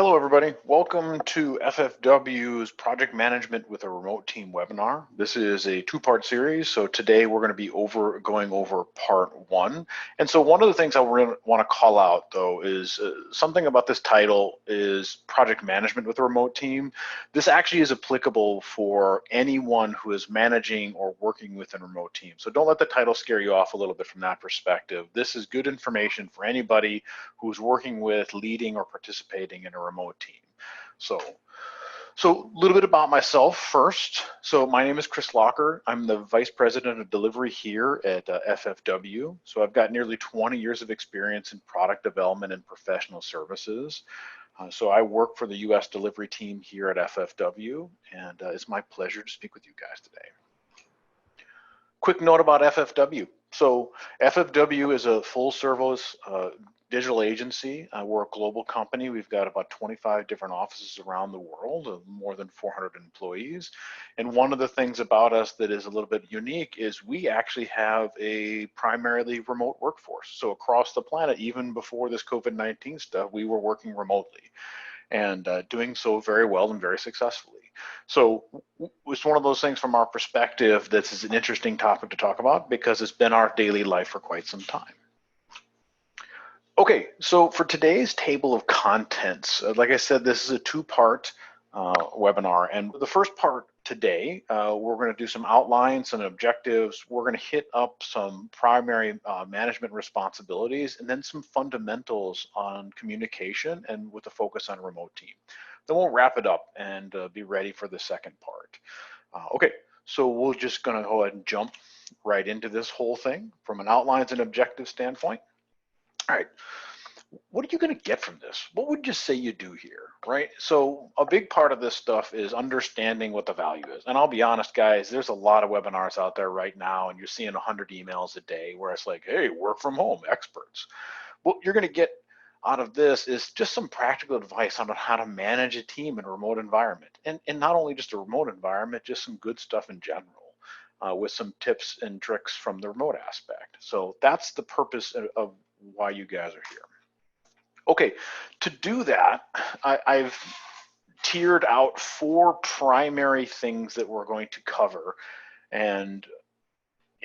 Hello, everybody. Welcome to FFW's Project Management with a Remote Team webinar. This is a two-part series. So today we're going to be going over part one. And so one of the things I want to call out, though, is something about this title is Project Management with a Remote Team. This actually is applicable for anyone who is managing or working with a remote team. So don't let the title scare you off a little bit from that perspective. This is good information for anybody who's working with, leading, or participating in a remote team. So a little bit about myself first. So my name is Chris Locker. I'm the Vice President of Delivery here at FFW. So I've got nearly 20 years of experience in product development and professional services. So I work for the US delivery team here at FFW, and it's my pleasure to speak with you guys today. Quick note about FFW. So FFW is a full service digital agency. We're a global company. We've got about 25 different offices around the world, more than 400 employees. And one of the things about us that is a little bit unique is we actually have a primarily remote workforce. So across the planet, even before this COVID-19 stuff, we were working remotely and doing so very well and very successfully. So it's one of those things from our perspective that is an interesting topic to talk about because it's been our daily life for quite some time. Okay, so for today's table of contents, like I said, this is a two-part webinar, and the first part today, we're going to do some outlines and objectives. We're going to hit up some primary management responsibilities and then some fundamentals on communication and with a focus on remote team. Then we'll wrap it up and be ready for the second part. Okay, so we're just going to go ahead and jump right into this whole thing from an outlines and objective standpoint. All right, what are you going to get from this? What would you say you do here, right? So a big part of this stuff is understanding what the value is. And I'll be honest, guys, there's a lot of webinars out there right now, and you're seeing 100 emails a day where it's like, hey, work from home experts. What you're going to get out of this is just some practical advice on how to manage a team in a remote environment. And not only just a remote environment, just some good stuff in general. With some tips and tricks from the remote aspect. So that's the purpose of why you guys are here. Okay, to do that, I've tiered out 4 primary things that we're going to cover. And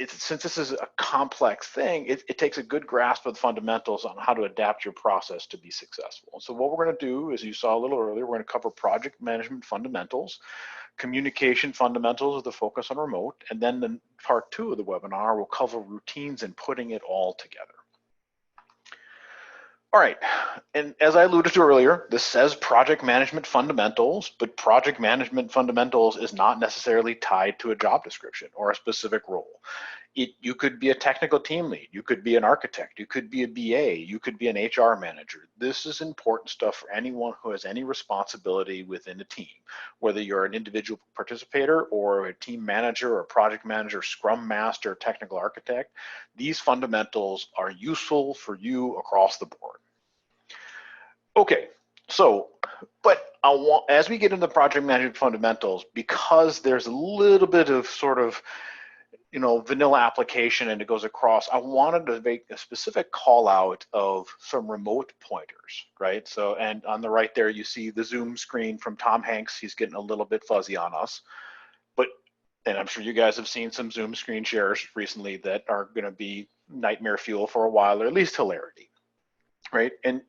since this is a complex thing, it takes a good grasp of the fundamentals on how to adapt your process to be successful. So what we're going to do, as you saw a little earlier, we're going to cover project management fundamentals, communication fundamentals with a focus on remote, and then in part 2 of the webinar, we'll cover routines and putting it all together. All right, and as I alluded to earlier, this says project management fundamentals, but project management fundamentals is not necessarily tied to a job description or a specific role. You could be a technical team lead, you could be an architect, you could be a BA, you could be an HR manager. This is important stuff for anyone who has any responsibility within a team, whether you're an individual participator or a team manager or project manager, scrum master, technical architect. These fundamentals are useful for you across the board. Okay, so, but as we get into project management fundamentals, because there's a little bit of sort of, vanilla application and it goes across, I wanted to make a specific call out of some remote pointers, right? So, and on the right there, you see the Zoom screen from Tom Hanks. He's getting a little bit fuzzy on us, and I'm sure you guys have seen some Zoom screen shares recently that are gonna be nightmare fuel for a while, or at least hilarity, right? And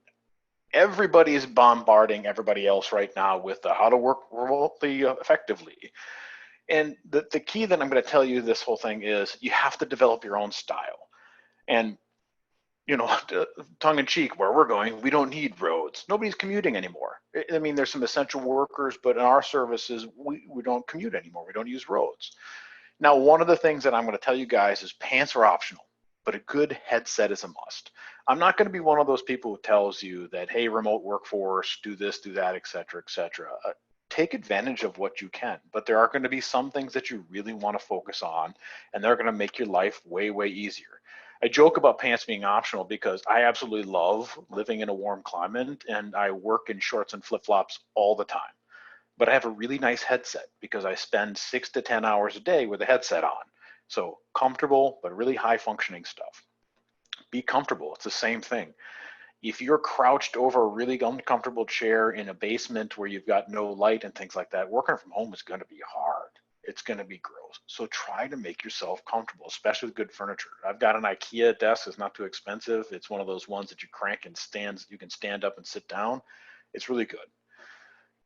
everybody is bombarding everybody else right now with how to work remotely effectively. And the key that I'm going to tell you this whole thing is you have to develop your own style. And, tongue in cheek, where we're going, we don't need roads. Nobody's commuting anymore. I mean, there's some essential workers, but in our services, we don't commute anymore. We don't use roads. Now, one of the things that I'm going to tell you guys is pants are optional, but a good headset is a must. I'm not going to be one of those people who tells you that, hey, remote workforce, do this, do that, et cetera, et cetera. Take advantage of what you can, but there are going to be some things that you really want to focus on, and they're going to make your life way, way easier. I joke about pants being optional because I absolutely love living in a warm climate, and I work in shorts and flip-flops all the time. But I have a really nice headset because I spend 6 to 10 hours a day with a headset on. So comfortable, but really high functioning stuff. Be comfortable, it's the same thing. If you're crouched over a really uncomfortable chair in a basement where you've got no light and things like that, working from home is going to be hard. It's going to be gross. So try to make yourself comfortable, especially with good furniture. I've got an IKEA desk. It's not too expensive. It's one of those ones that you crank and you can stand up and sit down. It's really good.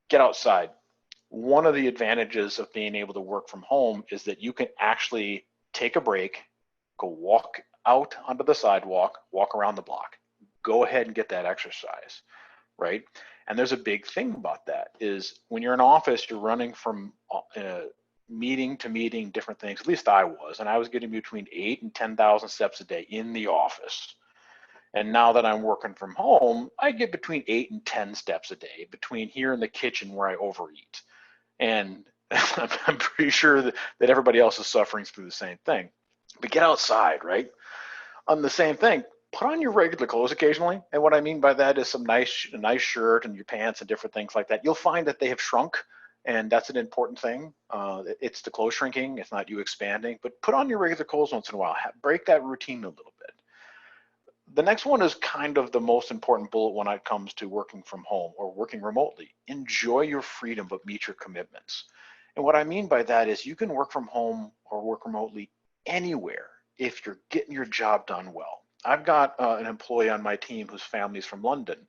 Get outside. One of the advantages of being able to work from home is that you can actually take a break, go walk out onto the sidewalk, walk around the block. Go ahead and get that exercise, right? And there's a big thing about that is when you're in office, you're running from meeting to meeting, different things. At least I was, and I was getting between 8,000 and 10,000 steps a day in the office. And now that I'm working from home, I get between 8 and 10 steps a day between here and the kitchen where I overeat. And I'm pretty sure that everybody else is suffering through the same thing. But get outside, right? On the same thing, put on your regular clothes occasionally. And what I mean by that is a nice shirt and your pants and different things like that. You'll find that they have shrunk, and that's an important thing. It's the clothes shrinking, it's not you expanding, but put on your regular clothes once in a while. Break that routine a little bit. The next one is kind of the most important bullet when it comes to working from home or working remotely. Enjoy your freedom, but meet your commitments. And what I mean by that is you can work from home or work remotely anywhere if you're getting your job done well. I've got an employee on my team whose family's from London.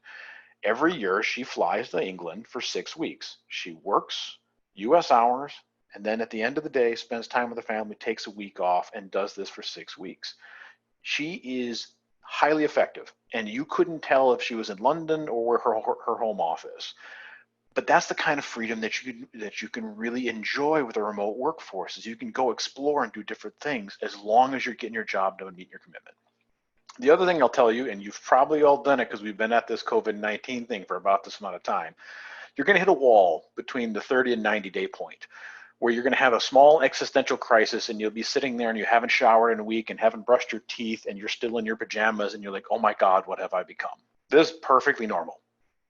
Every year she flies to England for 6 weeks. She works US hours, and then at the end of the day spends time with the family, takes a week off, and does this for 6 weeks. She is highly effective, and you couldn't tell if she was in London or her home office. But that's the kind of freedom that you can really enjoy with a remote workforce, is you can go explore and do different things as long as you're getting your job done and meeting your commitment. The other thing I'll tell you, and you've probably all done it because we've been at this COVID-19 thing for about this amount of time, you're going to hit a wall between the 30 and 90 day point where you're going to have a small existential crisis, and you'll be sitting there and you haven't showered in a week and haven't brushed your teeth and you're still in your pajamas and you're like, oh my God, what have I become? This is perfectly normal.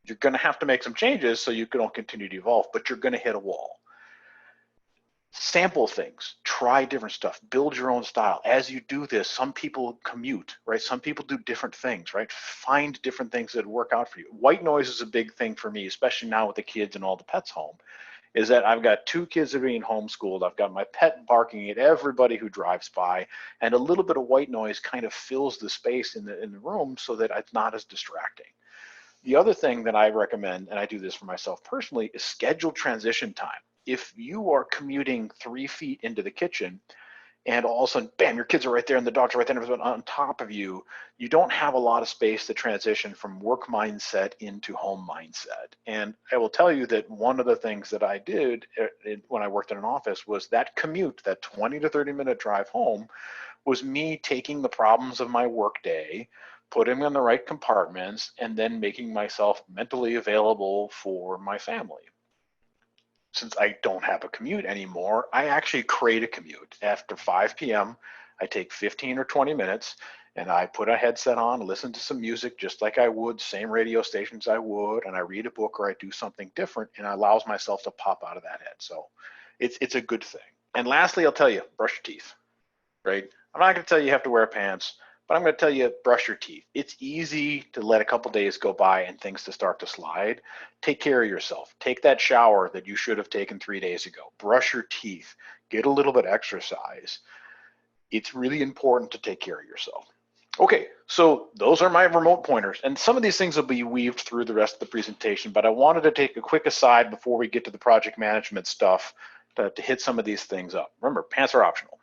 You're going to have to make some changes so you can continue to evolve, but you're going to hit a wall. Sample things, try different stuff, build your own style. As you do this, some people commute, right? Some people do different things, right? Find different things that work out for you. White noise is a big thing for me, especially now with the kids and all the pets home, is that I've got 2 kids that are being homeschooled. I've got my pet barking at everybody who drives by, and a little bit of white noise kind of fills the space in the room so that it's not as distracting. The other thing that I recommend, and I do this for myself personally, is schedule transition time. If you are commuting 3 feet into the kitchen and all of a sudden, bam, your kids are right there and the dogs are right there and on top of you, you don't have a lot of space to transition from work mindset into home mindset. And I will tell you that one of the things that I did when I worked in an office was that commute, that 20 to 30 minute drive home, was me taking the problems of my workday, putting them in the right compartments, and then making myself mentally available for my family. Since I don't have a commute anymore, I actually create a commute. After 5 p.m., I take 15 or 20 minutes and I put a headset on, listen to some music just like I would, same radio stations I would, and I read a book or I do something different, and it allows myself to pop out of that head. So it's a good thing. And lastly, I'll tell you, brush your teeth, right? I'm not going to tell you have to wear pants, but I'm going to tell you, brush your teeth. It's easy to let a couple days go by and things to start to slide. Take care of yourself. Take that shower that you should have taken 3 days ago. Brush your teeth. Get a little bit of exercise. It's really important to take care of yourself. Okay, so those are my remote pointers. And some of these things will be weaved through the rest of the presentation, but I wanted to take a quick aside before we get to the project management stuff to hit some of these things up. Remember, pants are optional.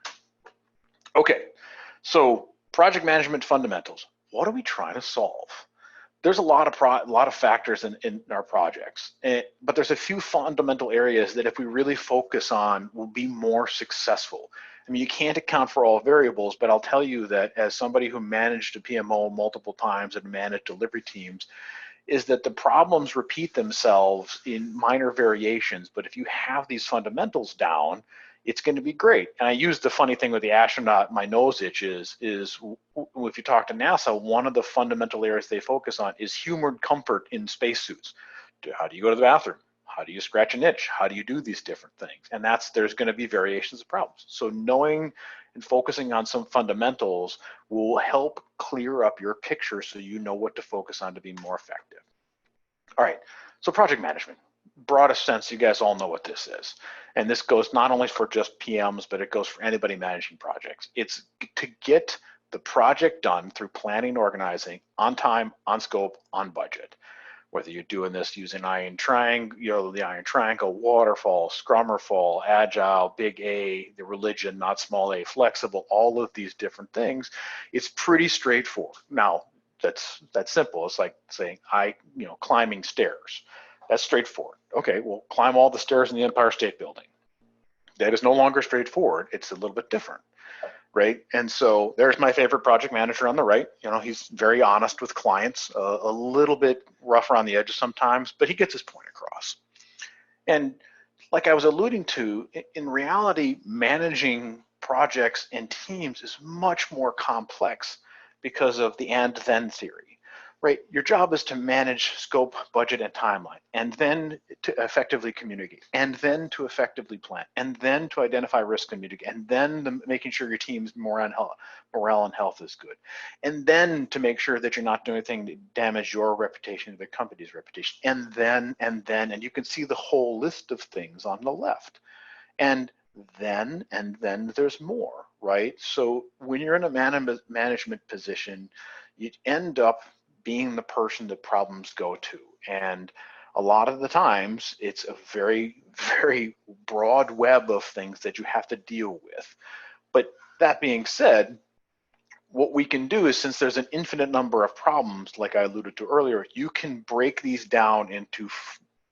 Okay, so project management fundamentals. What are we trying to solve? There's a lot of factors in our projects, but there's a few fundamental areas that if we really focus on, will be more successful. I mean, you can't account for all variables, but I'll tell you that as somebody who managed a PMO multiple times and managed delivery teams, is that the problems repeat themselves in minor variations. But if you have these fundamentals down, it's going to be great. And I use the funny thing with the astronaut, my nose itches, is if you talk to NASA, one of the fundamental areas they focus on is human comfort in spacesuits. How do you go to the bathroom? How do you scratch an itch? How do you do these different things? And there's going to be variations of problems. So knowing and focusing on some fundamentals will help clear up your picture so you know what to focus on to be more effective. All right, so project management, broadest sense, you guys all know what this is. And this goes not only for just PMs, but it goes for anybody managing projects. It's to get the project done through planning and organizing on time, on scope, on budget. Whether you're doing this using iron triangle, the iron triangle, waterfall, scrummerfall, agile, big A, the religion, not small a, flexible, all of these different things, it's pretty straightforward. Now, that's simple. It's like saying climbing stairs. That's straightforward. Okay, well, climb all the stairs in the Empire State Building. That is no longer straightforward. It's a little bit different, right? And so there's my favorite project manager on the right. He's very honest with clients, a little bit rough around the edges sometimes, but he gets his point across. And like I was alluding to, in reality, managing projects and teams is much more complex because of the and then theory, right? Your job is to manage scope, budget, and timeline, and then to effectively communicate, and then to effectively plan, and then to identify risk and mitigate, and then making sure your team's morale and health is good, and then to make sure that you're not doing anything to damage your reputation or the company's reputation, and then, and you can see the whole list of things on the left. And then there's more, right? So when you're in a management position, you end up being the person that problems go to. And a lot of the times it's a very, very broad web of things that you have to deal with. But that being said, what we can do is, since there's an infinite number of problems, like I alluded to earlier, you can break these down into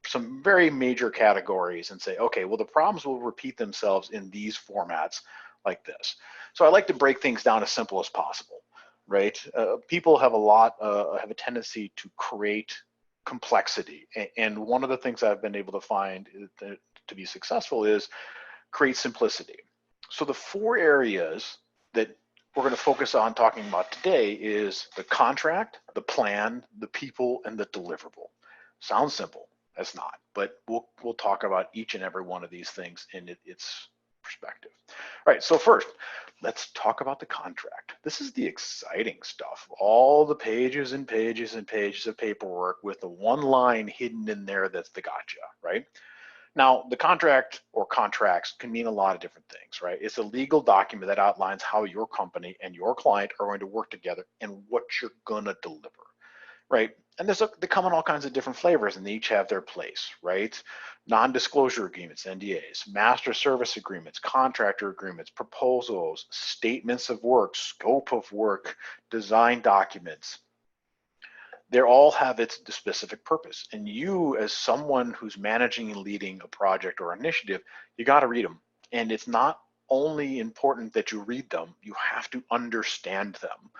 some very major categories and say, okay, well, the problems will repeat themselves in these formats like this. So I like to break things down as simple as possible, right? People have a tendency to create complexity. And one of the things I've been able to find to be successful is create simplicity. So the 4 areas that we're going to focus on talking about today is the contract, the plan, the people, and the deliverable. Sounds simple. That's not, but we'll talk about each and every one of these things in its perspective. All right, so first, let's talk about the contract. This is the exciting stuff. All the pages and pages and pages of paperwork with the one line hidden in there that's the gotcha, right? Now, the contract or contracts can mean a lot of different things, right? It's a legal document that outlines how your company and your client are going to work together and what you're gonna deliver, right? And they come in all kinds of different flavors, and they each have their place, right? Non-disclosure agreements, NDAs, master service agreements, contractor agreements, proposals, statements of work, scope of work, design documents. They all have its specific purpose. And you, as someone who's managing and leading a project or initiative, you got to read them. And it's not only important that you read them, you have to understand them,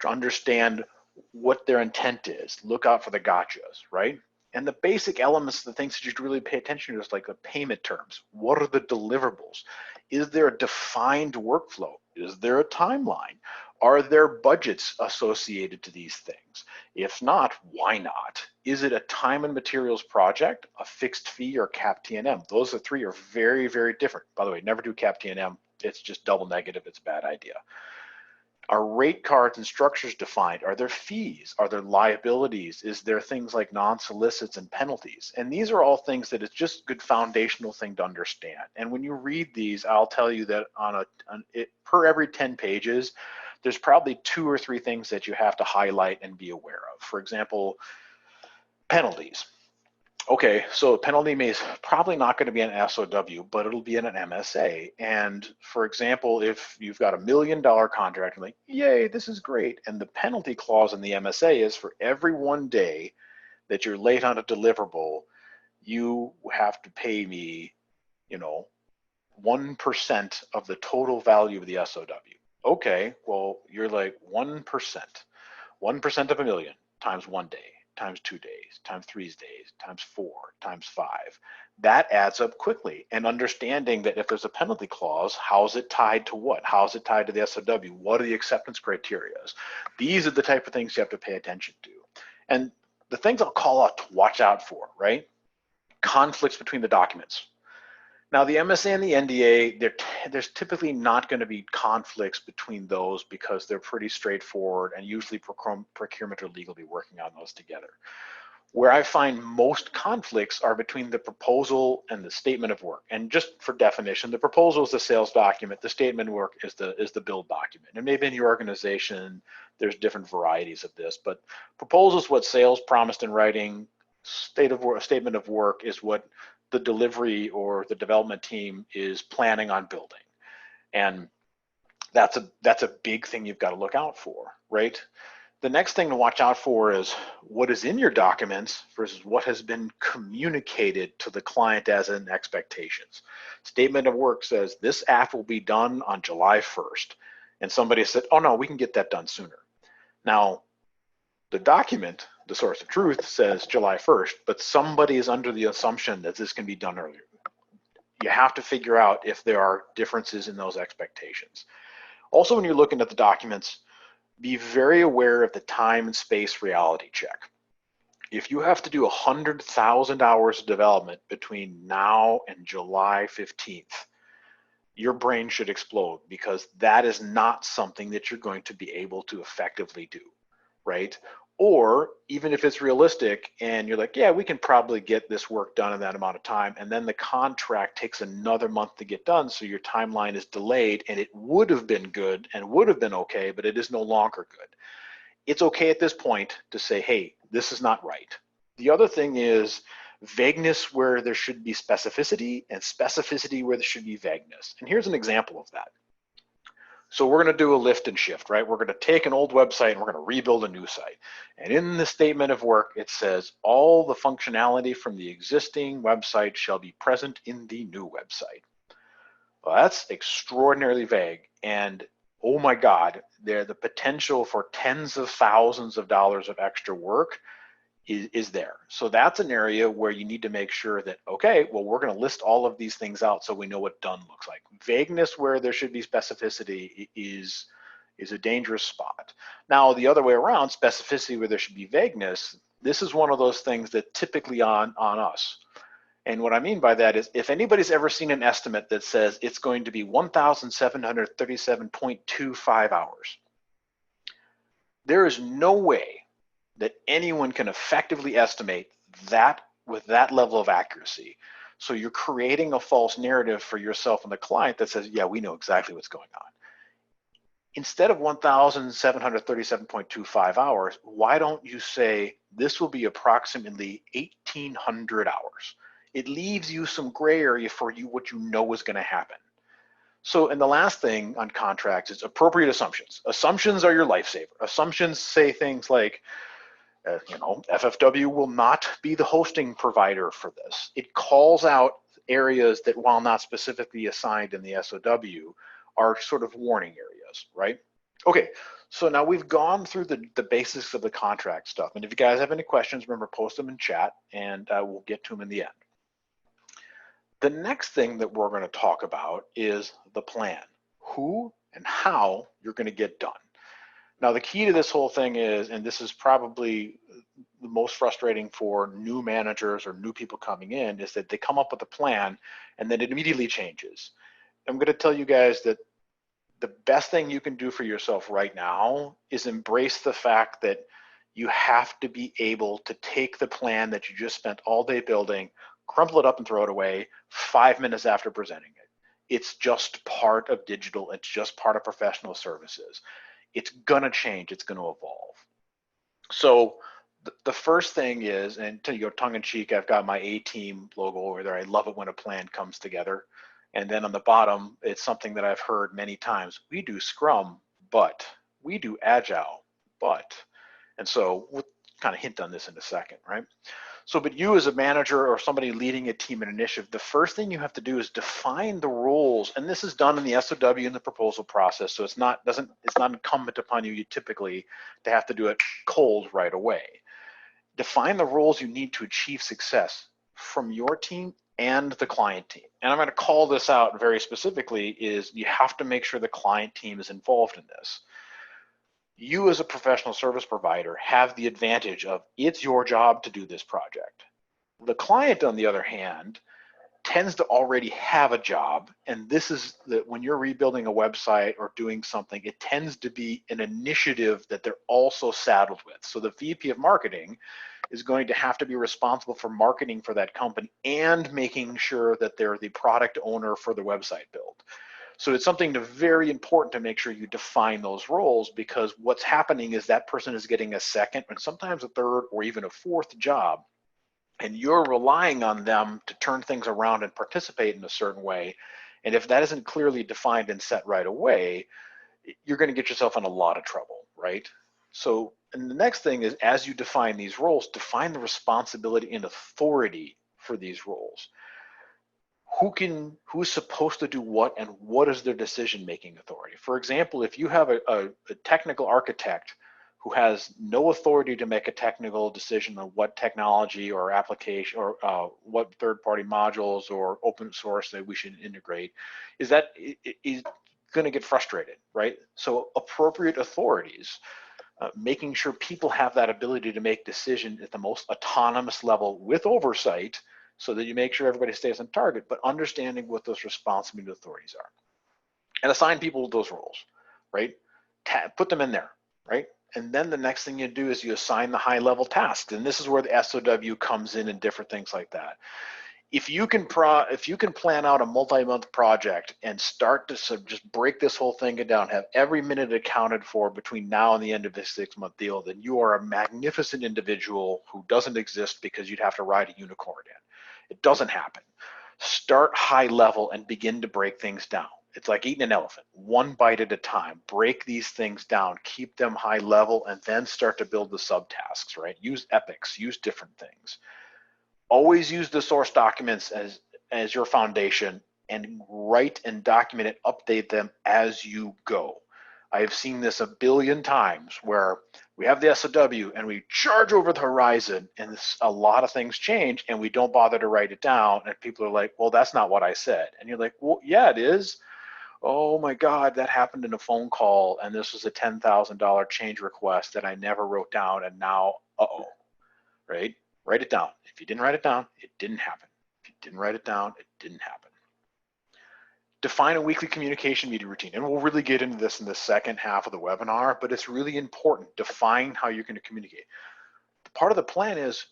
to understand what their intent is. Look out for the gotchas, right? And the basic elements, the things that you should really pay attention to is like the payment terms. What are the deliverables? Is there a defined workflow? Is there a timeline? Are there budgets associated to these things? If not, why not? Is it a time and materials project, a fixed fee, or cap T&M? Those 3 are very, very different. By the way, never do cap T&M. It's just double negative. It's a bad idea. Are rate cards and structures defined? Are there fees? Are there liabilities? Is there things like non-solicits and penalties? And these are all things that it's just a good foundational thing to understand. And when you read these, I'll tell you that per every 10 pages, there's probably 2 or 3 things that you have to highlight and be aware of. For example, penalties. Okay, so a penalty is probably not going to be an SOW, but it'll be in an MSA. And for example, if you've got $1 million contract, you're like, yay, this is great. And the penalty clause in the MSA is for every 1 day that you're late on a deliverable, you have to pay me, 1% of the total value of the SOW. Okay, well, you're like 1%. 1% of $1 million times 1 day, times 2 days, times 3 days, times 4, times 5. That adds up quickly. And understanding that if there's a penalty clause, how's it tied to what? How's it tied to the SOW? What are the acceptance criteria? These are the type of things you have to pay attention to. And the things I'll call out to watch out for, right? Conflicts between the documents. Now, the MSA and the NDA, there's typically not going to be conflicts between those because they're pretty straightforward, and usually procurement or legal will be working on those together. Where I find most conflicts are between the proposal and the statement of work. And just for definition, the proposal is the sales document, the statement of work is the build document. And maybe in your organization, there's different varieties of this, but proposal is what sales promised in writing. Statement of work is what the delivery or the development team is planning on building. And that's a big thing you've got to look out for, right? The next thing to watch out for is what is in your documents versus what has been communicated to the client as in expectations. Statement of work says this app will be done on July 1st. And somebody said, oh no, we can get that done sooner. Now, the document, the source of truth, says July 1st, but somebody is under the assumption that this can be done earlier. You have to figure out if there are differences in those expectations. Also, when you're looking at the documents, be very aware of the time and space reality check. If you have to do 100,000 hours of development between now and July 15th, your brain should explode, because that is not something that you're going to be able to effectively do, right? Or even if it's realistic and you're like, yeah, we can probably get this work done in that amount of time, and then the contract takes another month to get done, so your timeline is delayed, and it would have been good and would have been okay, but it is no longer good. It's okay at this point to say, hey, this is not right. The other thing is vagueness where there should be specificity, and specificity where there should be vagueness. And here's an example of that. So we're going to do a lift and shift, right? We're going to take an old website and we're going to rebuild a new site. And in the statement of work, it says all the functionality from the existing website shall be present in the new website. Well, that's extraordinarily vague. And oh my God, the potential for tens of thousands of dollars of extra work is there. So that's an area where you need to make sure that, okay, well, we're going to list all of these things out so we know what done looks like. Vagueness where there should be specificity is a dangerous spot. Now, the other way around, specificity where there should be vagueness, this is one of those things that typically on us. And what I mean by that is, if anybody's ever seen an estimate that says it's going to be 1,737.25 hours, there is no way that anyone can effectively estimate that with that level of accuracy. So you're creating a false narrative for yourself and the client that says, yeah, we know exactly what's going on. Instead of 1,737.25 hours, why don't you say this will be approximately 1,800 hours? It leaves you some gray area for you what you know is going to happen. So, and the last thing on contracts is appropriate assumptions. Assumptions are your lifesaver. Assumptions say things like, FFW will not be the hosting provider for this. It calls out areas that, while not specifically assigned in the SOW, are sort of warning areas, right? Okay, so now we've gone through the basics of the contract stuff. And if you guys have any questions, remember, post them in chat and we'll get to them in the end. The next thing that we're going to talk about is the plan. Who and how you're going to get done. Now, the key to this whole thing is, and this is probably the most frustrating for new managers or new people coming in, is that they come up with a plan and then it immediately changes. I'm going to tell you guys that the best thing you can do for yourself right now is embrace the fact that you have to be able to take the plan that you just spent all day building, crumple it up and throw it away 5 minutes after presenting it. It's just part of digital. It's just part of professional services. It's gonna change, it's gonna evolve. So the first thing is, and to go tongue in cheek, I've got my A-team logo over there. I love it when a plan comes together. And then on the bottom, it's something that I've heard many times. We do Scrum, but we do Agile, but. And so we'll kind of hint on this in a second, right? So, but you as a manager or somebody leading a team and initiative, the first thing you have to do is define the roles, and this is done in the SOW in the proposal process. So it's not incumbent upon you typically to have to do it cold right away. Define the roles you need to achieve success from your team and the client team. And I'm going to call this out very specifically, is you have to make sure the client team is involved in this. You as a professional service provider have the advantage of it's your job to do this project. The client, on the other hand, tends to already have a job. And this is that when you're rebuilding a website or doing something, it tends to be an initiative that they're also saddled with. So the VP of marketing is going to have to be responsible for marketing for that company and making sure that they're the product owner for the website build. So it's something very important to make sure you define those roles, because what's happening is that person is getting a second and sometimes a third or even a fourth job, and you're relying on them to turn things around and participate in a certain way. And if that isn't clearly defined and set right away, you're going to get yourself in a lot of trouble, right? So, and the next thing is, as you define these roles, define the responsibility and authority for these roles. Who's supposed to do what, and what is their decision-making authority? For example, if you have a technical architect who has no authority to make a technical decision on what technology or application or what third-party modules or open source that we should integrate, is going to get frustrated, right? So appropriate authorities, making sure people have that ability to make decisions at the most autonomous level with oversight, so that you make sure everybody stays on target, but understanding what those responsibility authorities are. And assign people those roles, right? Put them in there, right? And then the next thing you do is you assign the high-level tasks. And this is where the SOW comes in and different things like that. If you can plan out a multi-month project and start to just break this whole thing down, have every minute accounted for between now and the end of this 6-month deal, then you are a magnificent individual who doesn't exist because you'd have to ride a unicorn in. It doesn't happen. Start high level and begin to break things down. It's like eating an elephant, one bite at a time. Break these things down, keep them high level, and then start to build the subtasks, right? Use epics, use different things. Always use the source documents as your foundation, and write and document it, update them as you go. I have seen this a billion times where we have the SOW and we charge over the horizon, and a lot of things change and we don't bother to write it down, and people are like, well, that's not what I said. And you're like, well, yeah, it is. Oh my God, that happened in a phone call, and this was a $10,000 change request that I never wrote down, and now, uh-oh, right? Write it down. If you didn't write it down, it didn't happen. If you didn't write it down, it didn't happen. Define a weekly communication meeting routine. And we'll really get into this in the second half of the webinar, but it's really important. Define how you're going to communicate. Part of the plan is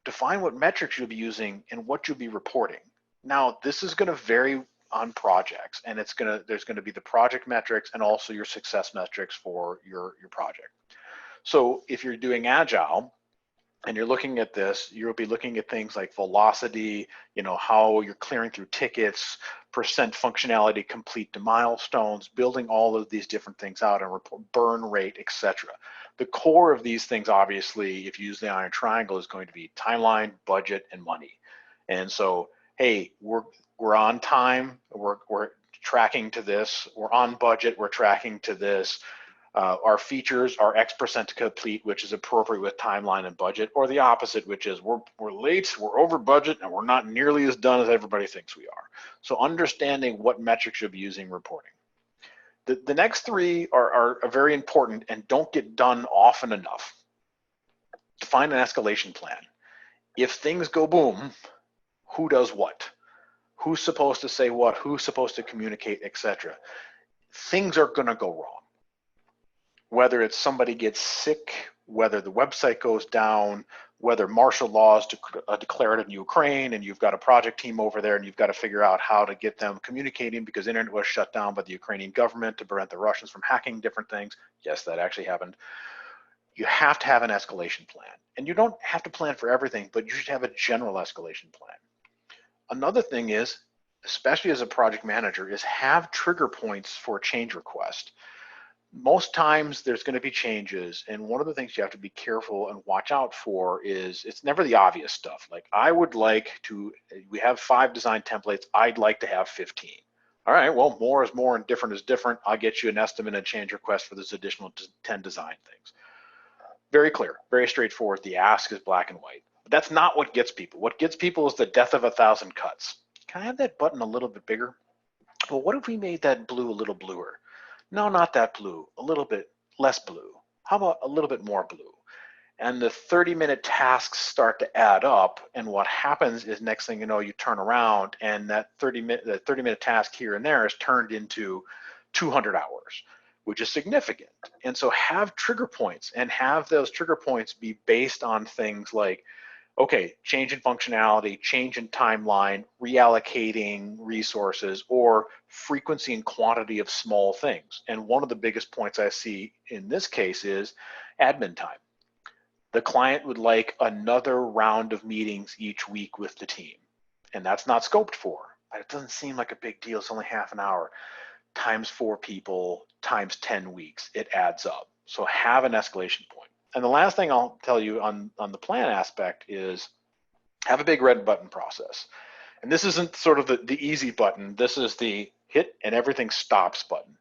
define what metrics you'll be using and what you'll be reporting. Now, this is going to vary on projects, and there's going to be the project metrics and also your success metrics for your project. So if you're doing Agile, and you're looking at this, you'll be looking at things like velocity, how you're clearing through tickets, percent functionality complete to milestones, building all of these different things out, and report burn rate, etc. The core of these things, obviously, if you use the iron triangle, is going to be timeline, budget, and money. And so, hey, we're on time, we're tracking to this, we're on budget, we're tracking to this. Our features are X% complete, which is appropriate with timeline and budget, or the opposite, which is we're late, we're over budget, and we're not nearly as done as everybody thinks we are. So understanding what metrics you'll be using reporting. The next three are very important and don't get done often enough. Define an escalation plan. If things go boom, who does what? Who's supposed to say what? Who's supposed to communicate, etc. Things are going to go wrong. Whether it's somebody gets sick, whether the website goes down, whether martial law is declared in Ukraine and you've got a project team over there and you've got to figure out how to get them communicating because the internet was shut down by the Ukrainian government to prevent the Russians from hacking different things. Yes, that actually happened. You have to have an escalation plan. And you don't have to plan for everything, but you should have a general escalation plan. Another thing is, especially as a project manager, is have trigger points for a change request. Most times there's going to be changes, and one of the things you have to be careful and watch out for is it's never the obvious stuff. Like we have 5 design templates, I'd like to have 15. All right, well, more is more and different is different. I'll get you an estimate and change request for this additional 10 design things. Very clear, very straightforward. The ask is black and white. But that's not what gets people. What gets people is the death of 1,000 cuts. Can I have that button a little bit bigger? Well, what if we made that blue a little bluer? No, not that blue, a little bit less blue. How about a little bit more blue? and the 30-minute tasks start to add up, and what happens is next thing you know, you turn around and that 30-minute task here and there is turned into 200 hours, which is significant. And so have trigger points, and have those trigger points be based on things like, okay, change in functionality, change in timeline, reallocating resources, or frequency and quantity of small things. And one of the biggest points I see in this case is admin time. The client would like another round of meetings each week with the team, and that's not scoped for. It doesn't seem like a big deal. It's only half an hour times 4 people times 10 weeks. It adds up. So have an escalation point. And the last thing I'll tell you on the plan aspect is have a big red button process. And this isn't sort of the easy button. This is the hit and everything stops button.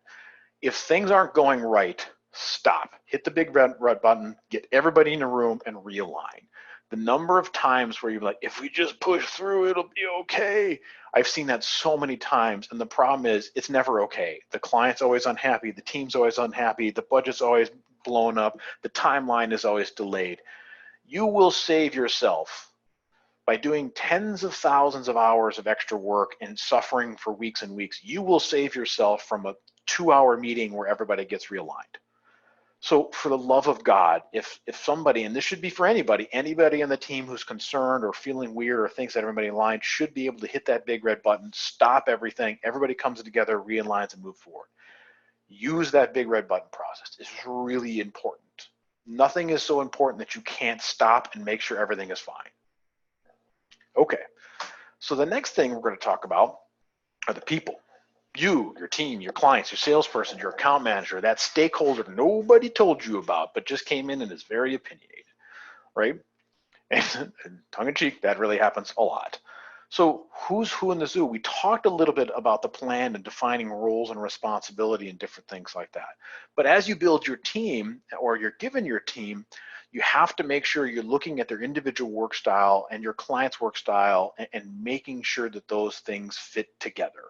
If things aren't going right, stop. Hit the big red button, get everybody in the room, and realign. The number of times where you're like, if we just push through, it'll be okay. I've seen that so many times, and the problem is it's never okay. The client's always unhappy, the team's always unhappy, the budget's always blown up, the timeline is always delayed. You will save yourself by doing tens of thousands of hours of extra work and suffering for weeks and weeks. You will save yourself from a 2-hour meeting where everybody gets realigned. So for the love of God, if somebody, and this should be for anybody on the team who's concerned or feeling weird or thinks that everybody aligned, should be able to hit that big red button, stop everything, everybody comes together, realigns, and move forward. Use that big red button process. It's really important. Nothing is so important that you can't stop and make sure everything is fine. Okay, so the next thing we're going to talk about are the people. You, your team, your clients, your salesperson, your account manager, that stakeholder nobody told you about, but just came in and is very opinionated, right? And tongue in cheek, that really happens a lot. So who's who in the zoo? We talked a little bit about the plan and defining roles and responsibility and different things like that. But as you build your team, or you're given your team, you have to make sure you're looking at their individual work style and your client's work style and making sure that those things fit together.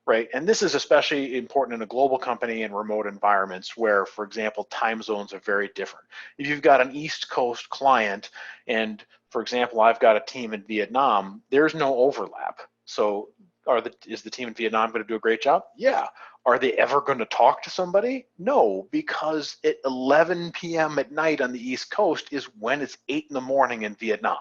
Right, and this is especially important in a global company and remote environments where, for example, time zones are very different. If you've got an East Coast client and, for example, I've got a team in Vietnam, there's no overlap. So is the team in Vietnam going to do a great job? Yeah. Are they ever going to talk to somebody? No, because at 11 p.m. at night on the East Coast is when it's 8 in the morning in Vietnam.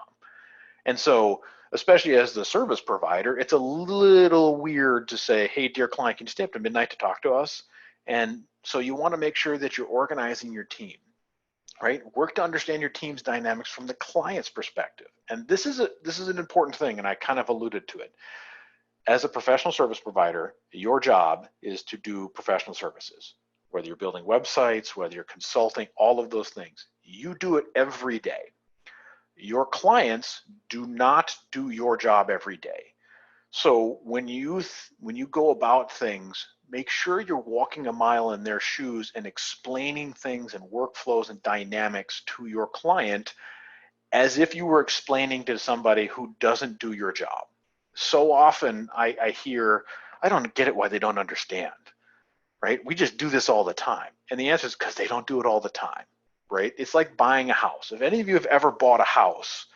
And so, especially as the service provider, it's a little weird to say, hey, dear client, can you stay up to midnight to talk to us? And so you want to make sure that you're organizing your team, right? Work to understand your team's dynamics from the client's perspective. And this is an important thing, and I kind of alluded to it. As a professional service provider, your job is to do professional services, whether you're building websites, whether you're consulting, all of those things. You do it every day. Your clients do not do your job every day. So when you go about things, make sure you're walking a mile in their shoes and explaining things and workflows and dynamics to your client as if you were explaining to somebody who doesn't do your job. So often I hear, I don't get it why they don't understand, right? We just do this all the time. And the answer is because they don't do it all the time. Right? It's like buying a house. If any of you have ever bought a house,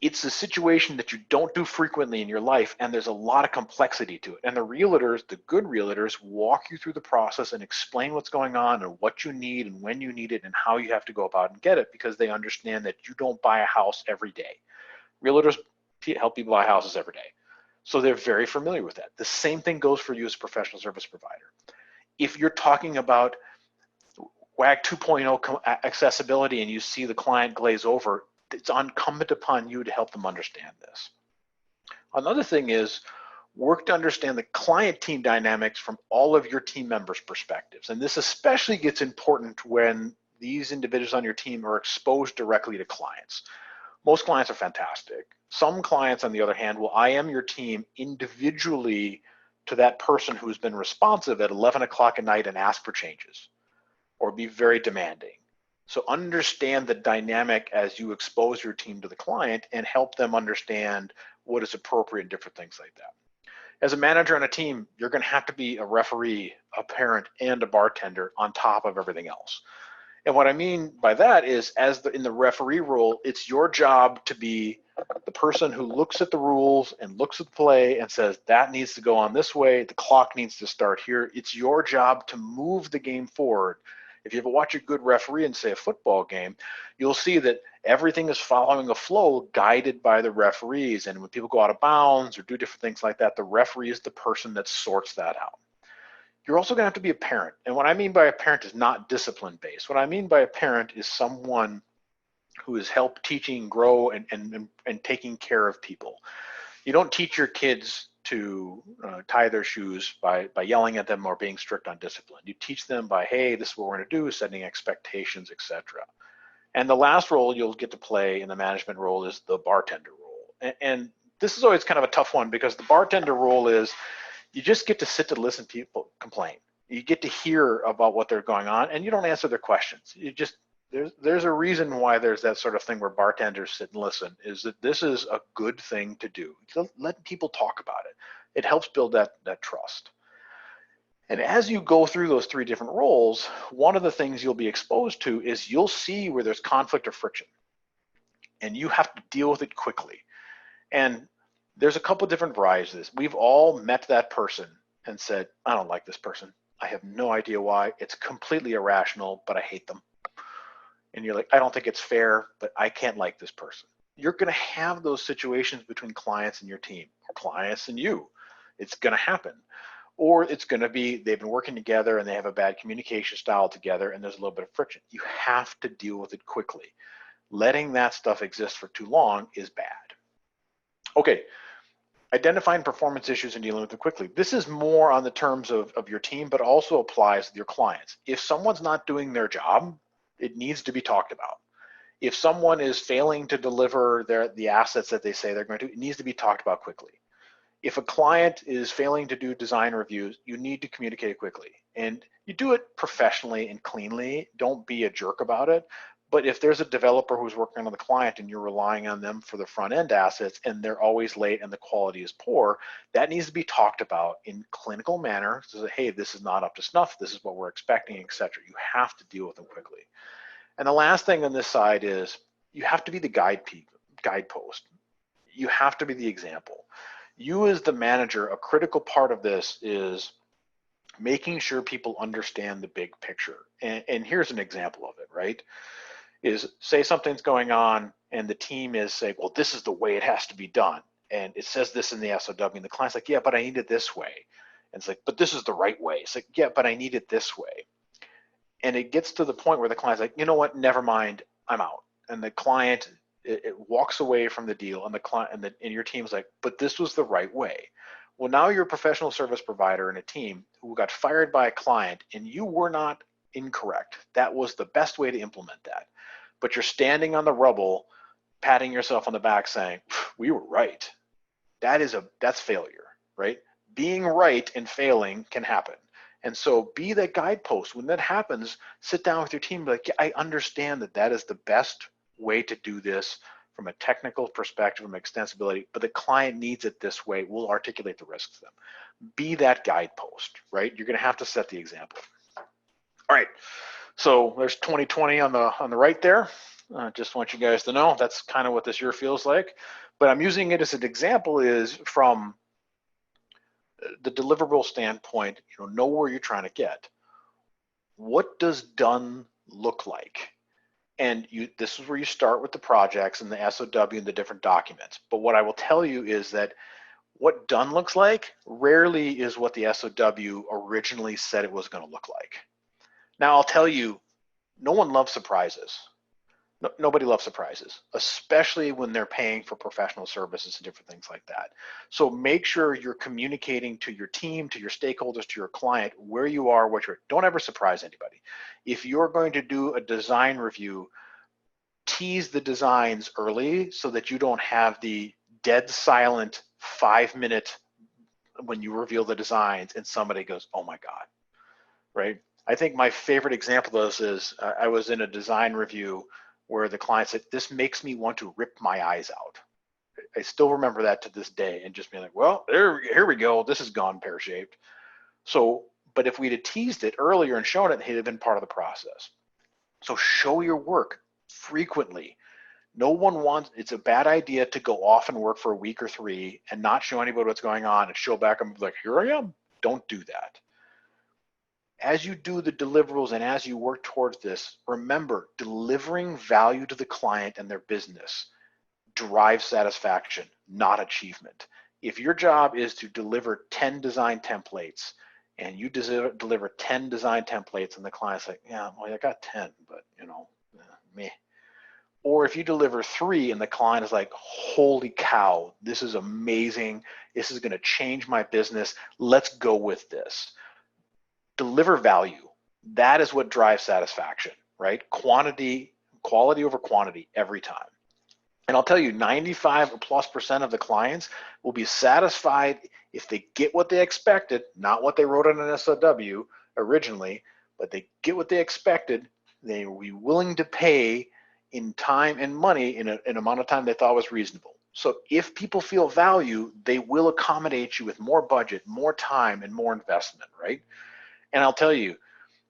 it's a situation that you don't do frequently in your life, and there's a lot of complexity to it. And the realtors, the good realtors, walk you through the process and explain what's going on and what you need and when you need it and how you have to go about and get it, because they understand that you don't buy a house every day. Realtors help people buy houses every day. So they're very familiar with that. The same thing goes for you as a professional service provider. If you're talking about WAG 2.0 accessibility and you see the client glaze over, it's incumbent upon you to help them understand this. Another thing is work to understand the client team dynamics from all of your team members' perspectives. And this especially gets important when these individuals on your team are exposed directly to clients. Most clients are fantastic. Some clients, on the other hand, will IM your team individually to that person who's been responsive at 11 o'clock at night and ask for changes, or be very demanding. So understand the dynamic as you expose your team to the client and help them understand what is appropriate and different things like that. As a manager on a team, you're going to have to be a referee, a parent, and a bartender on top of everything else. And what I mean by that is, in the referee role, it's your job to be the person who looks at the rules and looks at the play and says, that needs to go on this way, the clock needs to start here. It's your job to move the game forward. If you ever watch a good referee in, say, a football game, you'll see that everything is following a flow guided by the referees. And when people go out of bounds or do different things like that, the referee is the person that sorts that out. You're also going to have to be a parent. And what I mean by a parent is not discipline based. What I mean by a parent is someone who has helped teaching, grow, and taking care of people. You don't teach your kids to tie their shoes by yelling at them or being strict on discipline. You teach them by, hey, this is what we're going to do, setting expectations, etc. And the last role you'll get to play in the management role is the bartender role. And this is always kind of a tough one, because the bartender role is, you just get to sit to listen to people complain. You get to hear about what they're going on, and you don't answer their questions. You just, there's a reason why there's that sort of thing where bartenders sit and listen, is that this is a good thing to do. Let people talk about it. It helps build that trust. And as you go through those three different roles, one of the things you'll be exposed to is you'll see where there's conflict or friction, and you have to deal with it quickly. And there's a couple different varieties of this. We've all met that person and said, I don't like this person. I have no idea why. It's completely irrational, but I hate them. And you're like, I don't think it's fair, but I can't like this person. You're going to have those situations between clients and your team, or clients and you. It's going to happen. Or it's going to be, they've been working together and they have a bad communication style together, and there's a little bit of friction. You have to deal with it quickly. Letting that stuff exist for too long is bad. Okay, identifying performance issues and dealing with them quickly. This is more on the terms of your team, but also applies to your clients. If someone's not doing their job, it needs to be talked about. If someone is failing to deliver the assets that they say they're going to, it needs to be talked about quickly. If a client is failing to do design reviews, you need to communicate quickly. And you do it professionally and cleanly. Don't be a jerk about it. But if there's a developer who's working on the client and you're relying on them for the front end assets, and they're always late and the quality is poor, that needs to be talked about in clinical manner. So that, hey, this is not up to snuff. This is what we're expecting, etc. You have to deal with them quickly. And the last thing on this side is you have to be the guidepost. You have to be the example. You as the manager, a critical part of this is making sure people understand the big picture. And here's an example of it, right? Is, say something's going on and the team is saying, well, this is the way it has to be done. And it says this in the SOW, and the client's like, yeah, but I need it this way. And it's like, but this is the right way. It's like, yeah, but I need it this way. And it gets to the point where the client's like, you know what, never mind, I'm out. And the client, it walks away from the deal, and the client and your team's like, but this was the right way. Well, now you're a professional service provider in a team who got fired by a client, and you were not incorrect. That was the best way to implement that. But you're standing on the rubble, patting yourself on the back saying, we were right. That's failure, right? Being right and failing can happen. And so be that guidepost. When that happens, sit down with your team, be like, yeah, I understand that is the best way to do this from a technical perspective, from extensibility, but the client needs it this way. We'll articulate the risks to them. Be that guidepost, right? You're going to have to set the example. All right. So there's 2020 on the right there. Just want you guys to know that's kind of what this year feels like. But I'm using it as an example, is from the deliverable standpoint, know where you're trying to get. What does done look like? And this is where you start with the projects and the SOW and the different documents. But what I will tell you is that what done looks like rarely is what the SOW originally said it was going to look like. Now, I'll tell you, no one loves surprises. Nobody loves surprises, especially when they're paying for professional services and different things like that. So make sure you're communicating to your team, to your stakeholders, to your client, where you are, what you're. Don't ever surprise anybody. If you're going to do a design review, tease the designs early so that you don't have the dead silent 5-minute when you reveal the designs and somebody goes, oh my God, right? I think my favorite example of this is I was in a design review where the client said, this makes me want to rip my eyes out. I still remember that to this day, and just being like, well, here we go. This is gone pear-shaped. So, but if we'd have teased it earlier and shown it, it'd have been part of the process. So show your work frequently. No one wants, it's a bad idea to go off and work for a week or 3 and not show anybody what's going on and show back and be like, here I am. Don't do that. As you do the deliverables and as you work towards this, remember, delivering value to the client and their business drives satisfaction, not achievement. If your job is to deliver 10 design templates and you deliver 10 design templates and the client's like, yeah, well, I got 10, but meh. Or if you deliver 3 and the client is like, holy cow, this is amazing. This is going to change my business. Let's go with this. Deliver value. That is what drives satisfaction, right? Quality over quantity every time. And I'll tell you, 95+% of the clients will be satisfied if they get what they expected, not what they wrote in an SOW originally, but they get what they expected. They will be willing to pay in time and money in an amount of time they thought was reasonable. So if people feel value, they will accommodate you with more budget, more time, and more investment, right? And I'll tell you,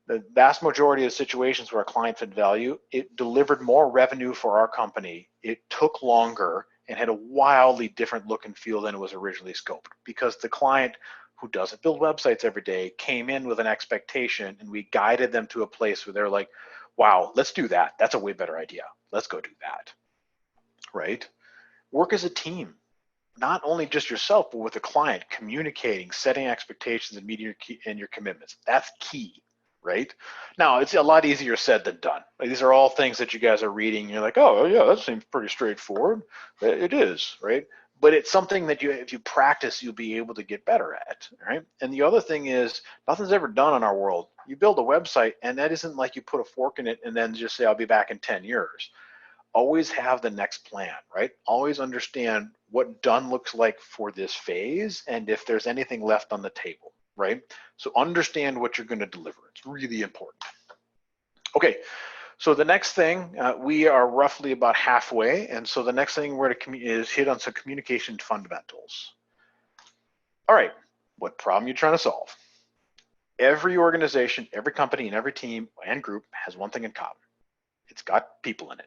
the vast majority of situations where a client found value, it delivered more revenue for our company. It took longer and had a wildly different look and feel than it was originally scoped, because the client who doesn't build websites every day came in with an expectation and we guided them to a place where they're like, wow, let's do that. That's a way better idea. Let's go do that, right? Work as a team. Not only just yourself, but with the client, communicating, setting expectations, and meeting your commitments. That's key, right? Now, it's a lot easier said than done. Like, these are all things that you guys are reading. And you're like, oh, yeah, that seems pretty straightforward. It is, right? But it's something that if you practice, you'll be able to get better at, right? And the other thing is, nothing's ever done in our world. You build a website, and that isn't like you put a fork in it and then just say, I'll be back in 10 years. Always have the next plan, right? Always understand what done looks like for this phase and if there's anything left on the table, right? So understand what you're going to deliver. It's really important. Okay, so the next thing, we are roughly about halfway, and so the next thing we're to is hit on some communication fundamentals. All right, what problem are you trying to solve? Every organization, every company, and every team and group has one thing in common. It's got people in it.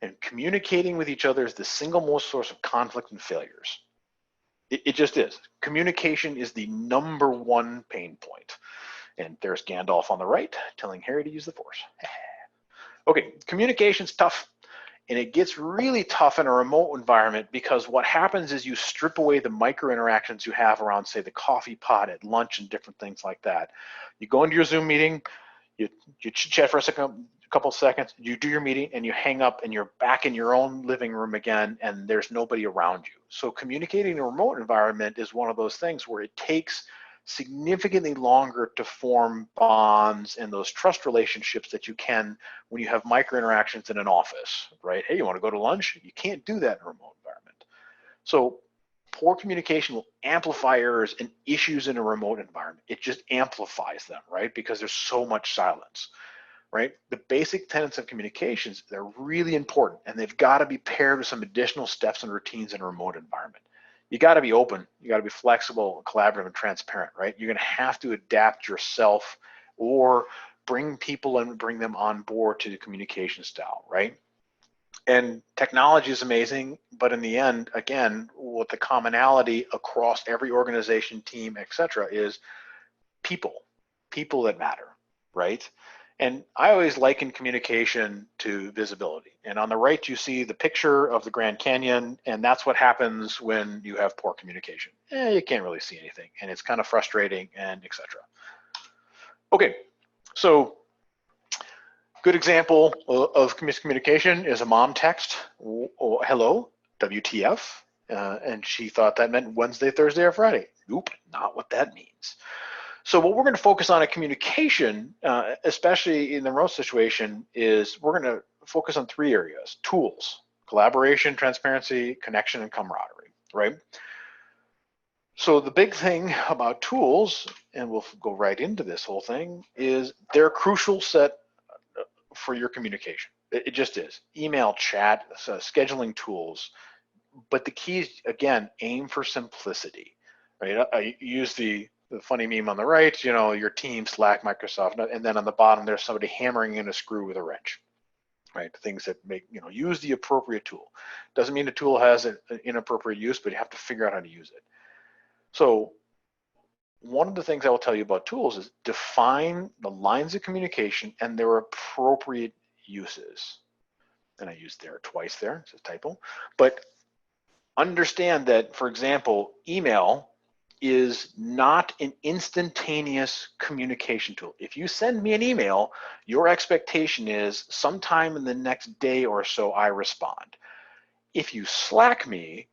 And communicating with each other is the single most source of conflict and failures. It just is. Communication is the #1 pain point. And there's Gandalf on the right telling Harry to use the Force. Okay, communication's tough. And it gets really tough in a remote environment because what happens is you strip away the micro interactions you have around, say, the coffee pot at lunch and different things like that. You go into your Zoom meeting, you chit-chat for a couple seconds, you do your meeting, and you hang up, and you're back in your own living room again, and there's nobody around you. So communicating in a remote environment is one of those things where it takes significantly longer to form bonds and those trust relationships that you can when you have micro interactions in an office, right? Hey, you want to go to lunch? You can't do that in a remote environment. So poor communication will amplify errors and issues in a remote environment. It just amplifies them, right? Because there's so much silence, right? The basic tenets of communications, they're really important, and they've got to be paired with some additional steps and routines in a remote environment. You got to be open, you got to be flexible, collaborative, and transparent, right? You're going to have to adapt yourself or bring people and bring them on board to the communication style, right? And technology is amazing, but in the end, again, what the commonality across every organization, team, etc., is people that matter, right? And I always liken communication to visibility. And on the right, you see the picture of the Grand Canyon, and that's what happens when you have poor communication. You can't really see anything, and it's kind of frustrating, and etc. Okay, so good example of miscommunication is a mom text, hello, WTF, and she thought that meant Wednesday, Thursday, or Friday. Nope, not what that means. So what we're going to focus on in communication, especially in the remote situation, is we're going to focus on 3 areas: tools, collaboration, transparency, connection, and camaraderie, right? So the big thing about tools, and we'll go right into this whole thing, is they're a crucial set for your communication. It just is. Email, chat, scheduling tools. But the key is, again, aim for simplicity, right? I use the the funny meme on the right, your team, Slack, Microsoft, and then on the bottom there's somebody hammering in a screw with a wrench, right? Things that make, use the appropriate tool. Doesn't mean the tool has an inappropriate use, but you have to figure out how to use it. So one of the things I will tell you about tools is define the lines of communication and their appropriate uses. And I used there twice there, it's a typo. But understand that, for example, email is not an instantaneous communication tool. If you send me an email, your expectation is sometime in the next day or so I respond. If you Slack me,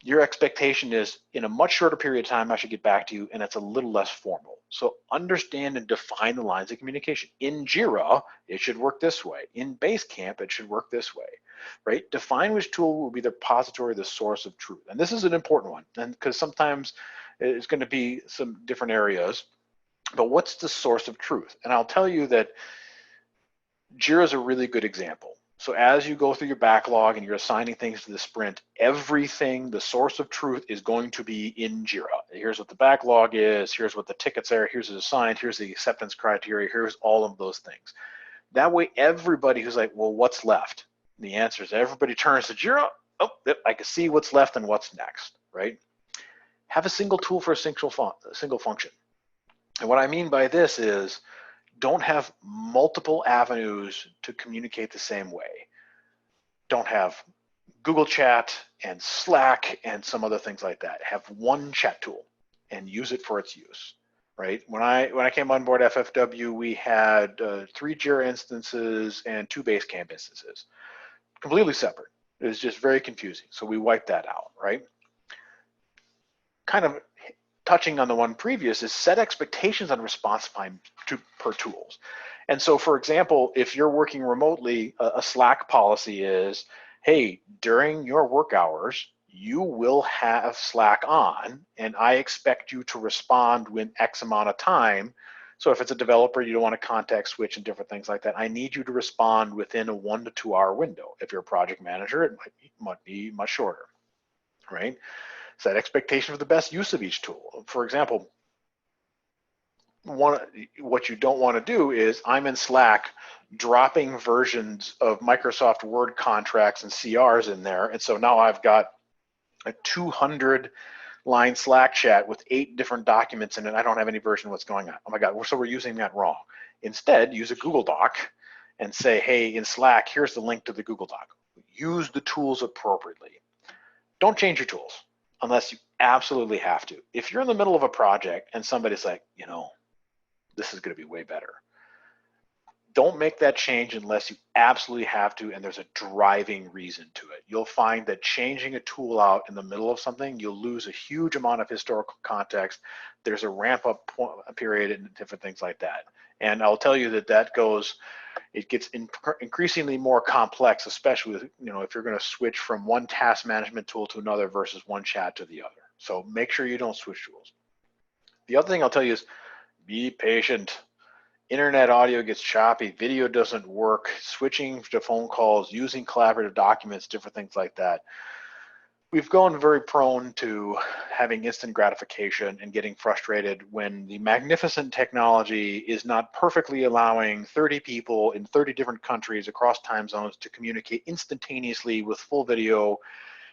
your expectation is in a much shorter period of time I should get back to you, and it's a little less formal. So understand and define the lines of communication. In Jira, it should work this way. In Basecamp, it should work this way, right? Define which tool will be the repository, the source of truth. And this is an important one, and because sometimes it's going to be some different areas, but what's the source of truth? And I'll tell you that Jira is a really good example. So as you go through your backlog and you're assigning things to the sprint, everything, the source of truth is going to be in Jira. Here's what the backlog is, here's what the tickets are, here's the assigned, here's the acceptance criteria, here's all of those things. That way, everybody who's like, well, what's left? The answer is everybody turns to Jira, oh, yep, I can see what's left and what's next, right? Have a single tool for a single function. And what I mean by this is, don't have multiple avenues to communicate the same way. Don't have Google Chat and Slack and some other things like that. Have one chat tool and use it for its use, right? When I came on board FFW, we had 3 Jira instances and 2 Basecamp instances, completely separate. It was just very confusing. So we wiped that out, right? Kind of touching on the one previous is set expectations on response time per tools. And so, for example, if you're working remotely, a Slack policy is, hey, during your work hours, you will have Slack on, and I expect you to respond within X amount of time. So if it's a developer, you don't want to context switch and different things like that. I need you to respond within a 1 to 2 hour window. If you're a project manager, it might be much shorter, right? Set expectation for the best use of each tool. For example, what you don't want to do is I'm in Slack dropping versions of Microsoft Word contracts and CRs in there, and so now I've got a 200-line Slack chat with 8 different documents in it. I don't have any version of what's going on. Oh my God, so we're using that wrong. Instead, use a Google Doc and say, hey, in Slack, here's the link to the Google Doc. Use the tools appropriately. Don't change your tools unless you absolutely have to. If you're in the middle of a project and somebody's like, this is going to be way better, don't make that change unless you absolutely have to and there's a driving reason to it. You'll find that changing a tool out in the middle of something, you'll lose a huge amount of historical context. There's a ramp up period and different things like that. And I'll tell you it gets increasingly more complex, especially with, if you're going to switch from one task management tool to another versus one chat to the other. So make sure you don't switch tools. The other thing I'll tell you is be patient. Internet audio gets choppy, video doesn't work, switching to phone calls, using collaborative documents, different things like that. We've gone very prone to having instant gratification and getting frustrated when the magnificent technology is not perfectly allowing 30 people in 30 different countries across time zones to communicate instantaneously with full video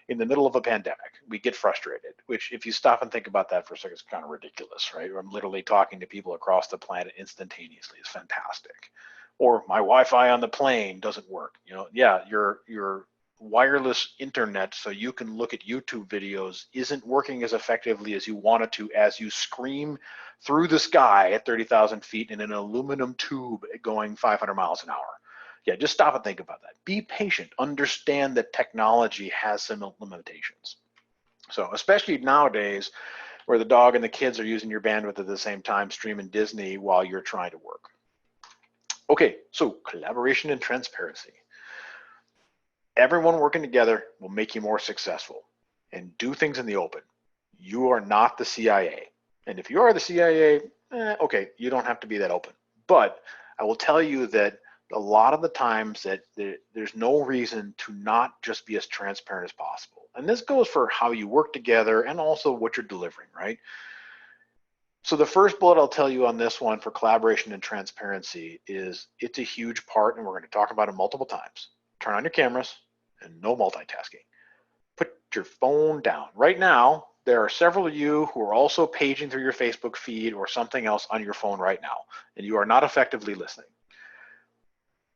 in the middle of a pandemic. We get frustrated, which if you stop and think about that for a second, it's kind of ridiculous, right? I'm literally talking to people across the planet instantaneously. It's fantastic. Or my Wi-Fi on the plane doesn't work. Yeah, your wireless internet so you can look at YouTube videos isn't working as effectively as you want it to as you scream through the sky at 30,000 feet in an aluminum tube going 500 miles an hour. Yeah, just stop and think about that. Be patient. Understand that technology has some limitations. So especially nowadays where the dog and the kids are using your bandwidth at the same time streaming Disney while you're trying to work. Okay, so collaboration and transparency. Everyone working together will make you more successful, and do things in the open. You are not the CIA. And if you are the CIA, okay, you don't have to be that open. But I will tell you that a lot of the times that there's no reason to not just be as transparent as possible. And this goes for how you work together and also what you're delivering, right? So the first bullet I'll tell you on this one for collaboration and transparency is it's a huge part, and we're going to talk about it multiple times. Turn on your cameras and no multitasking. Put your phone down. Right now, there are several of you who are also paging through your Facebook feed or something else on your phone right now, and you are not effectively listening.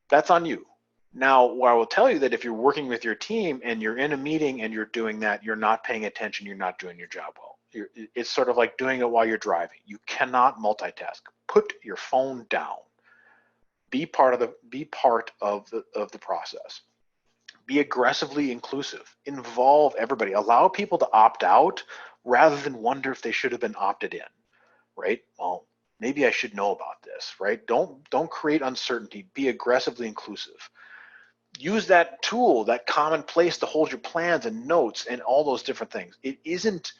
That's on you. Now, what I will tell you that if you're working with your team and you're in a meeting and you're doing that, you're not paying attention, you're not doing your job well. It's sort of like doing it while you're driving. You cannot multitask. Put your phone down. Be part of the process. Be aggressively inclusive. Involve everybody. Allow people to opt out rather than wonder if they should have been opted in, right? Well, maybe I should know about this, right? Don't create uncertainty. Be aggressively inclusive. Use that tool, that common place to hold your plans and notes and all those different things. It isn't,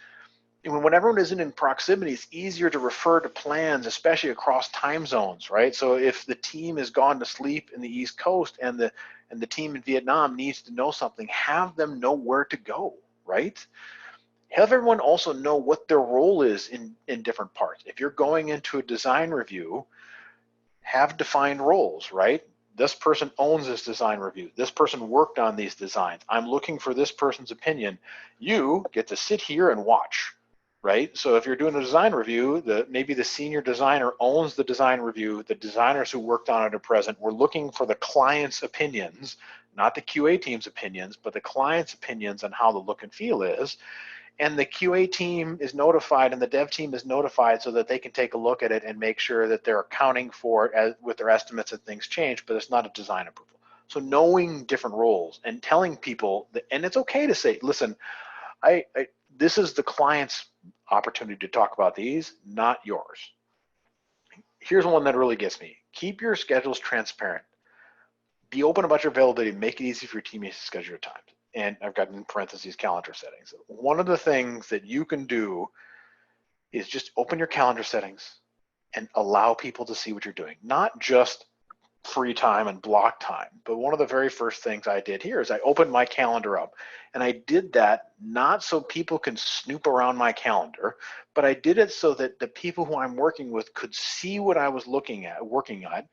when everyone isn't in proximity, it's easier to refer to plans, especially across time zones, right? So if the team has gone to sleep in the East Coast and the team in Vietnam needs to know something, have them know where to go, right? Have everyone also know what their role is in different parts. If you're going into a design review, have defined roles, right? This person owns this design review. This person worked on these designs. I'm looking for this person's opinion. You get to sit here and watch, right? So if you're doing a design review, maybe the senior designer owns the design review. The designers who worked on it are present. We're looking for the client's opinions, not the QA team's opinions, but the client's opinions on how the look and feel is. And the QA team is notified and the dev team is notified so that they can take a look at it and make sure that they're accounting for it with their estimates and things change, but it's not a design approval. So knowing different roles and telling people that, and it's okay to say, listen, this is the client's opportunity to talk about these, not yours. Here's one that really gets me. Keep your schedules transparent. Be open about your availability. Make it easy for your teammates to schedule your time. And I've got in parentheses calendar settings. One of the things that you can do is just open your calendar settings and allow people to see what you're doing. Not just free time and block time, but one of the very first things I did here is I opened my calendar up, and I did that not so people can snoop around my calendar, but I did it so that the people who I'm working with could see what I was working at,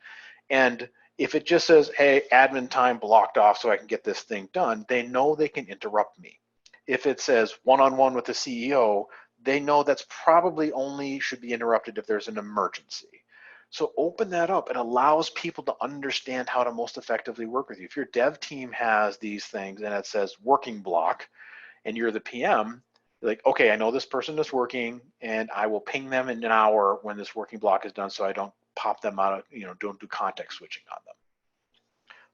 and if it just says, hey, admin time blocked off so I can get this thing done, they know they can interrupt me. If it says one-on-one with the CEO, they know that's probably only should be interrupted if there's an emergency. So open that up. It allows people to understand how to most effectively work with you. If your dev team has these things and it says working block and you're the PM, you're like, okay, I know this person is working and I will ping them in an hour when this working block is done so I don't pop them out of, don't do context switching on them.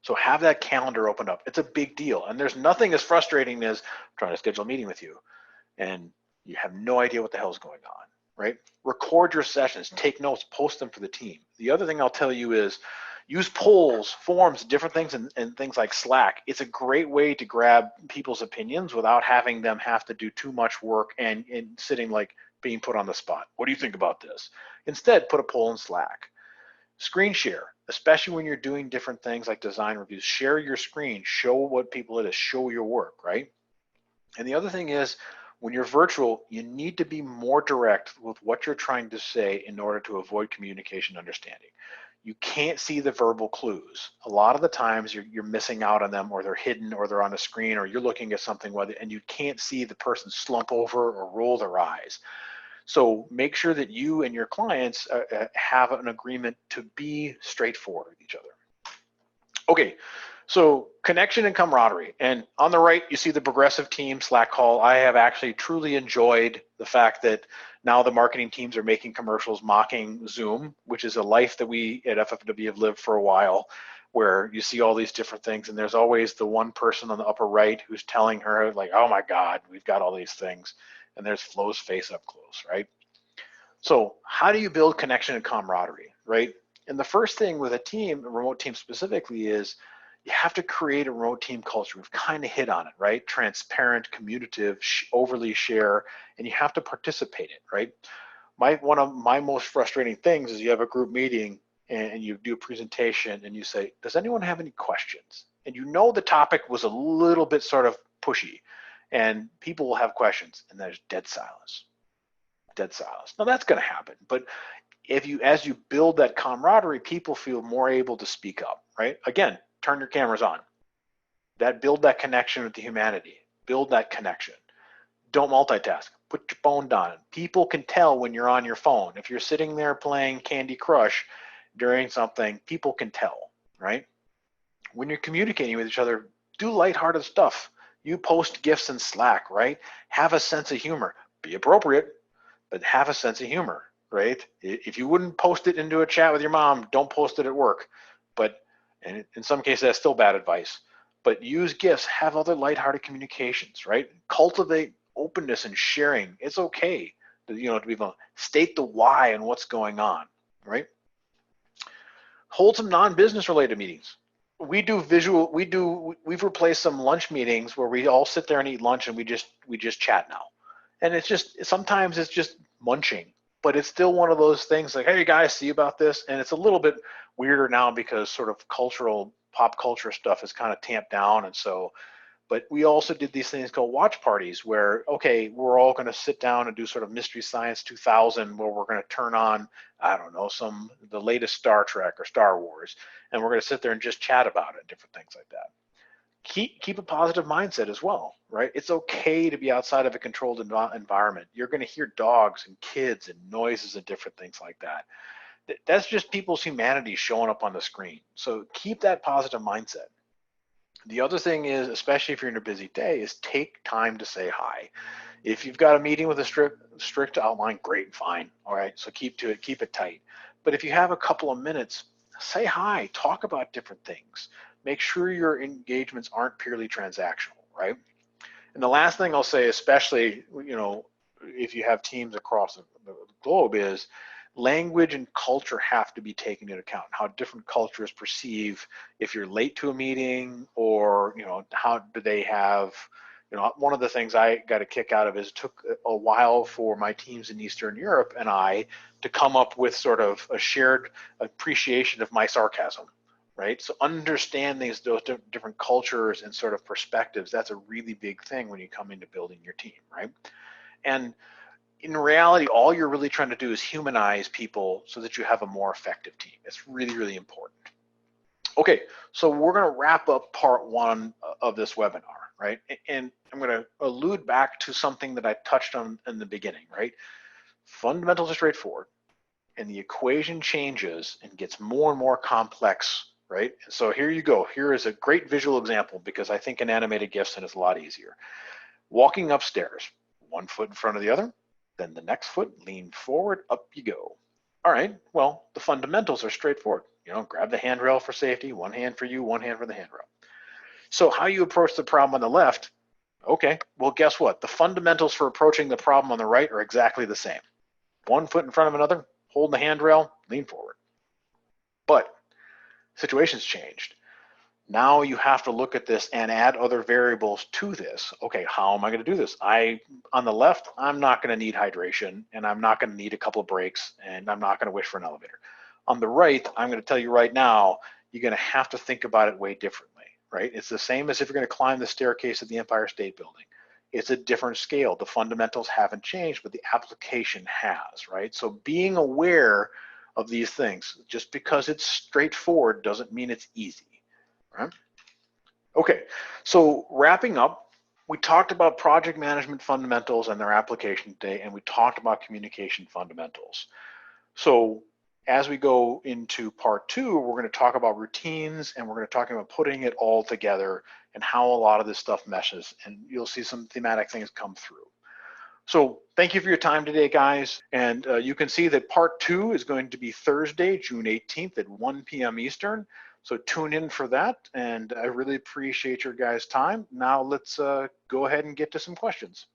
So have that calendar opened up. It's a big deal. And there's nothing as frustrating as trying to schedule a meeting with you and you have no idea what the hell's going on, right? Record your sessions, take notes, post them for the team. The other thing I'll tell you is use polls, forums, different things, and things like Slack. It's a great way to grab people's opinions without having them have to do too much work and sitting like being put on the spot. What do you think about this? Instead, put a poll in Slack. Screen share, especially when you're doing different things like design reviews. Share your screen, show what people it is, show your work, right? And the other thing is, when you're virtual, you need to be more direct with what you're trying to say in order to avoid communication understanding. You can't see the verbal clues. A lot of the times you're missing out on them, or they're hidden, or they're on a screen, or you're looking at something and you can't see the person slump over or roll their eyes. So make sure that you and your clients have an agreement to be straightforward with each other. Okay, so connection and camaraderie. And on the right, you see the progressive team Slack call. I have actually truly enjoyed the fact that now the marketing teams are making commercials mocking Zoom, which is a life that we at FFW have lived for a while, where you see all these different things. And there's always the one person on the upper right who's telling her like, oh my God, we've got all these things. And there's Flo's face up close, right? So how do you build connection and camaraderie, right? And the first thing with a team, a remote team specifically, is you have to create a remote team culture. We've kind of hit on it, right? Transparent, communicative, overly share, and you have to participate in it, right? One of my most frustrating things is you have a group meeting and you do a presentation and you say, does anyone have any questions? And you know the topic was a little bit sort of pushy and people will have questions and there's dead silence. dead silence. Now that's going to happen, but as you build that camaraderie, people feel more able to speak up, right? Again, turn your cameras on. Build that connection with the humanity. Build that connection. Don't multitask. Put your phone down. People can tell when you're on your phone. If you're sitting there playing Candy Crush during something, people can tell, right? When you're communicating with each other, do lighthearted stuff. You post GIFs in Slack, right? Have a sense of humor. Be appropriate, but have a sense of humor, right? If you wouldn't post it into a chat with your mom, don't post it at work. But and in some cases, that's still bad advice. But use GIFs, have other lighthearted communications, right? Cultivate openness and sharing. It's okay to be able to state the why and what's going on, right? Hold some non-business related meetings. We've replaced some lunch meetings where we all sit there and eat lunch and we just chat now. And sometimes it's just munching, but it's still one of those things like, hey guys, see about this? And it's a little bit weirder now because sort of pop culture stuff is kind of tamped down. And so, but we also did these things called watch parties where, okay, we're all going to sit down and do sort of Mystery Science 2000 where we're going to turn on, I don't know, the latest Star Trek or Star Wars, and we're going to sit there and just chat about it, different things like that. Keep a positive mindset as well, right? It's okay to be outside of a controlled environment. You're going to hear dogs and kids and noises and different things like that. That's just people's humanity showing up on the screen. So keep that positive mindset. The other thing is, especially if you're in a busy day, is take time to say hi. If you've got a meeting with a strict outline, great, fine. All right, so keep to it, keep it tight. But if you have a couple of minutes, say hi, talk about different things. Make sure your engagements aren't purely transactional, right? And the last thing I'll say, especially, if you have teams across the globe, is language and culture have to be taken into account. How different cultures perceive if you're late to a meeting, or how do they have, one of the things I got a kick out of is it took a while for my teams in Eastern Europe and I to come up with sort of a shared appreciation of my sarcasm, right? So understanding those different cultures and sort of perspectives, that's a really big thing when you come into building your team, right? And in reality, all you're really trying to do is humanize people so that you have a more effective team. It's really, really important. Okay, so we're going to wrap up part one of this webinar, right? And I'm going to allude back to something that I touched on in the beginning, right? Fundamentals are straightforward, and the equation changes and gets more and more complex, right? So here you go. Here is a great visual example because I think in animated GIFs and it's a lot easier. Walking upstairs, one foot in front of the other, then the next foot, lean forward, up you go. All right, well, the fundamentals are straightforward. Grab the handrail for safety, one hand for you, one hand for the handrail. So how you approach the problem on the left, okay, well, guess what? The fundamentals for approaching the problem on the right are exactly the same. One foot in front of another, hold the handrail, lean forward. But situation's changed. Now you have to look at this and add other variables to this. Okay, how am I going to do this? On the left, I'm not going to need hydration, and I'm not going to need a couple of breaks, and I'm not going to wish for an elevator. On the right, I'm going to tell you right now, you're going to have to think about it way differently, right? It's the same as if you're going to climb the staircase at the Empire State Building. It's a different scale. The fundamentals haven't changed, but the application has, right? So being aware of these things, just because it's straightforward doesn't mean it's easy. Right? Okay, so wrapping up, we talked about project management fundamentals and their application today, and we talked about communication fundamentals. So as we go into part two, we're going to talk about routines, and we're going to talk about putting it all together and how a lot of this stuff meshes, and you'll see some thematic things come through. So thank you for your time today, guys. And you can see that part two is going to be Thursday, June 18th at 1 p.m. Eastern. So tune in for that. And I really appreciate your guys' time. Now let's go ahead and get to some questions.